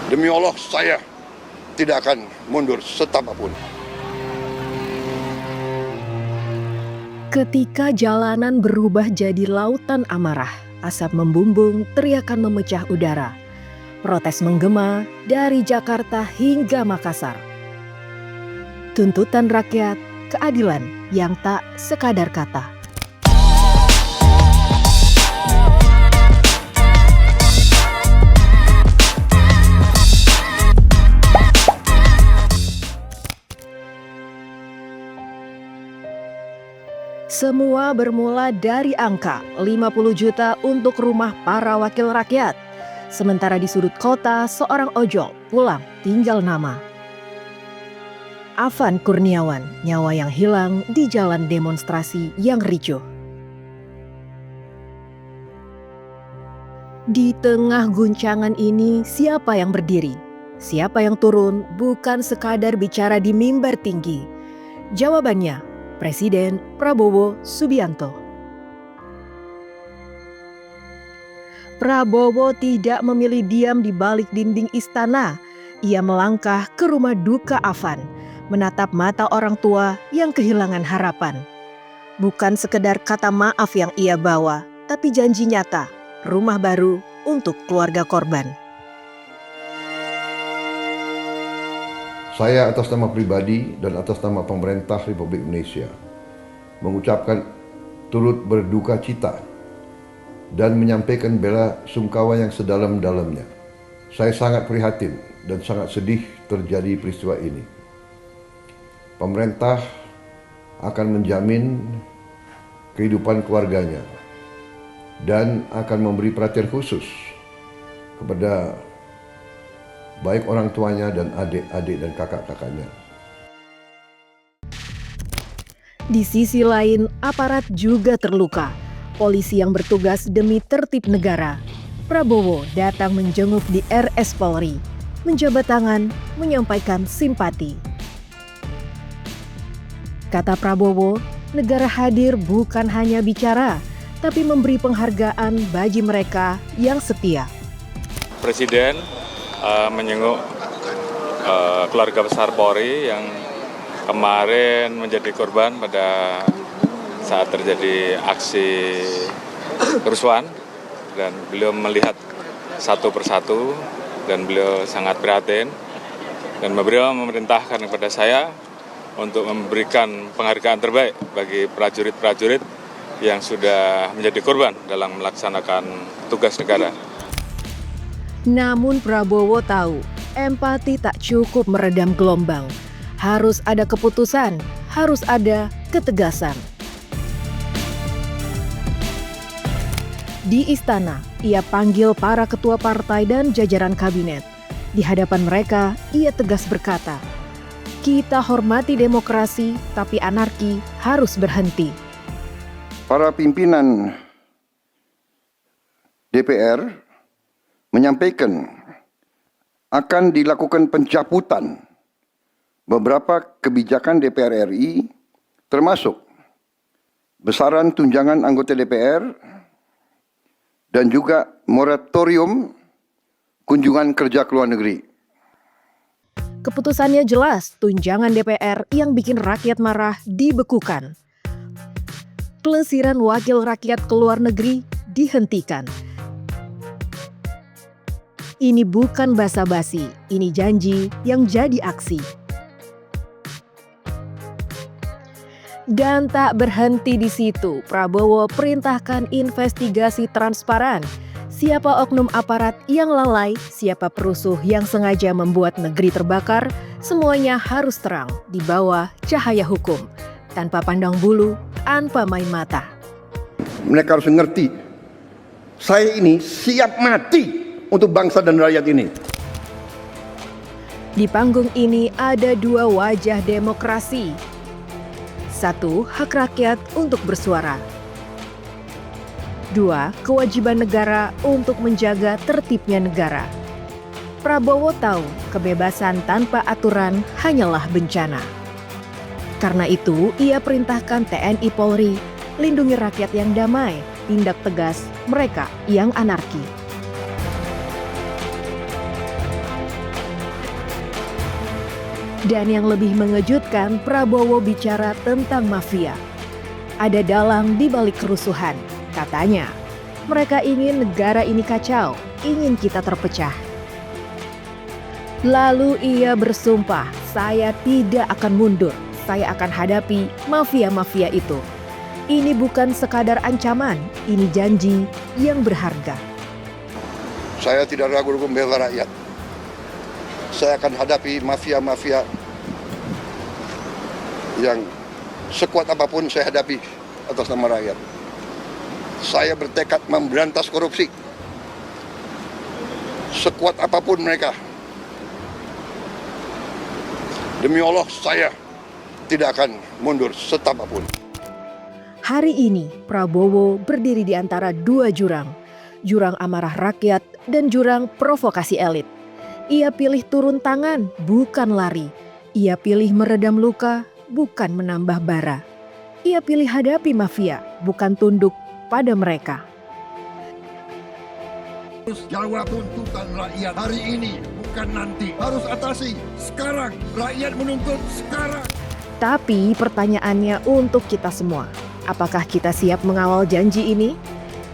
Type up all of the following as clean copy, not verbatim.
Demi Allah, saya tidak akan mundur setapapun. Ketika jalanan berubah jadi lautan amarah, asap membumbung, teriakan memecah udara. Protes menggema dari Jakarta hingga Makassar. Tuntutan rakyat, keadilan yang tak sekadar kata. Semua bermula dari angka 50 juta untuk rumah para wakil rakyat. Sementara di sudut kota, seorang ojol pulang tinggal nama. Afan Kurniawan, nyawa yang hilang di jalan demonstrasi yang ricuh. Di tengah guncangan ini, siapa yang berdiri? Siapa yang turun bukan sekadar bicara di mimbar tinggi. Jawabannya, Presiden Prabowo Subianto. Prabowo tidak memilih diam di balik dinding istana. Ia melangkah ke rumah duka Afan, menatap mata orang tua yang kehilangan harapan. Bukan sekedar kata maaf yang ia bawa, tapi janji nyata, rumah baru untuk keluarga korban. Saya atas nama pribadi dan atas nama pemerintah Republik Indonesia mengucapkan turut berduka cita dan menyampaikan bela sungkawa yang sedalam-dalamnya. Saya sangat prihatin dan sangat sedih terjadi peristiwa ini. Pemerintah akan menjamin kehidupan keluarganya dan akan memberi perhatian khusus kepada baik orang tuanya dan adik-adik dan kakak-kakaknya. Di sisi lain, aparat juga terluka. Polisi yang bertugas demi tertib negara. Prabowo datang menjenguk di RS Polri, menjabat tangan, menyampaikan simpati. Kata Prabowo, negara hadir bukan hanya bicara, tapi memberi penghargaan bagi mereka yang setia. Presiden menyenguk keluarga besar Polri yang kemarin menjadi korban pada saat terjadi aksi kerusuhan, dan beliau melihat satu persatu dan beliau sangat prihatin, dan beliau memerintahkan kepada saya untuk memberikan penghargaan terbaik bagi prajurit-prajurit yang sudah menjadi korban dalam melaksanakan tugas negara. Namun Prabowo tahu, empati tak cukup meredam gelombang. Harus ada keputusan, harus ada ketegasan. Di istana, ia panggil para ketua partai dan jajaran kabinet. Di hadapan mereka, ia tegas berkata, "Kita hormati demokrasi, tapi anarki harus berhenti." Para pimpinan DPR menyampaikan akan dilakukan pencabutan beberapa kebijakan DPR RI, termasuk besaran tunjangan anggota DPR dan juga moratorium kunjungan kerja ke luar negeri. Keputusannya jelas, tunjangan DPR yang bikin rakyat marah dibekukan. Pelesiran wakil rakyat ke luar negeri dihentikan. Ini bukan basa-basi, ini janji yang jadi aksi. Dan tak berhenti di situ, Prabowo perintahkan investigasi transparan. Siapa oknum aparat yang lalai, siapa perusuh yang sengaja membuat negeri terbakar, semuanya harus terang di bawah cahaya hukum, tanpa pandang bulu, tanpa main mata. Mereka harus mengerti, saya ini siap mati untuk bangsa dan rakyat ini. Di panggung ini ada dua wajah demokrasi. Satu, hak rakyat untuk bersuara. Dua, kewajiban negara untuk menjaga tertibnya negara. Prabowo tahu kebebasan tanpa aturan hanyalah bencana. Karena itu, ia perintahkan TNI Polri, lindungi rakyat yang damai, tindak tegas mereka yang anarki. Dan yang lebih mengejutkan, Prabowo bicara tentang mafia. Ada dalang di balik kerusuhan. Katanya, mereka ingin negara ini kacau, ingin kita terpecah. Lalu ia bersumpah, saya tidak akan mundur, saya akan hadapi mafia-mafia itu. Ini bukan sekadar ancaman, ini janji yang berharga. Saya tidak ragu membela rakyat. Saya akan hadapi mafia-mafia yang sekuat apapun saya hadapi atas nama rakyat. Saya bertekad memberantas korupsi. Sekuat apapun mereka. Demi Allah, saya tidak akan mundur setapapun. Hari ini, Prabowo berdiri di antara dua jurang. Jurang amarah rakyat dan jurang provokasi elit. Ia pilih turun tangan, bukan lari. Ia pilih meredam luka, bukan menambah bara. Ia pilih hadapi mafia, bukan tunduk pada mereka. Harus jawab tuntutan rakyat hari ini, bukan nanti. Harus atasi sekarang. Rakyat menuntut sekarang. Tapi pertanyaannya untuk kita semua, apakah kita siap mengawal janji ini?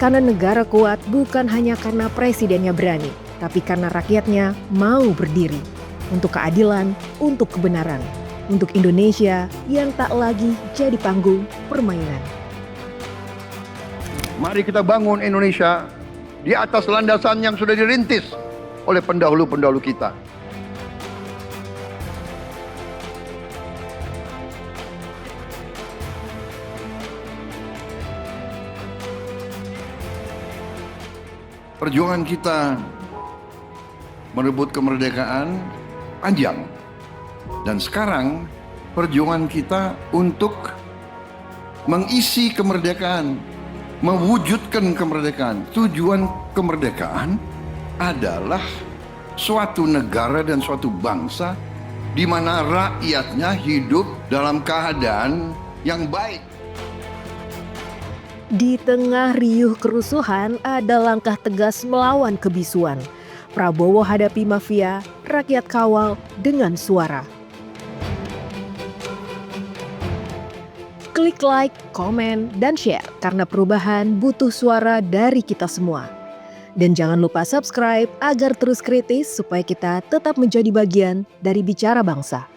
Karena negara kuat bukan hanya karena presidennya berani, tapi karena rakyatnya mau berdiri untuk keadilan, untuk kebenaran, untuk Indonesia yang tak lagi jadi panggung permainan. Mari kita bangun Indonesia di atas landasan yang sudah dirintis oleh pendahulu-pendahulu kita. Perjuangan kita merebut kemerdekaan panjang. Dan sekarang perjuangan kita untuk mengisi kemerdekaan, mewujudkan kemerdekaan. Tujuan kemerdekaan adalah suatu negara dan suatu bangsa di mana rakyatnya hidup dalam keadaan yang baik. Di tengah riuh kerusuhan ada langkah tegas melawan kebisuan. Prabowo hadapi mafia, rakyat kawal dengan suara. Klik like, komen, dan share karena perubahan butuh suara dari kita semua. Dan jangan lupa subscribe agar terus kritis supaya kita tetap menjadi bagian dari Bicara Bangsa.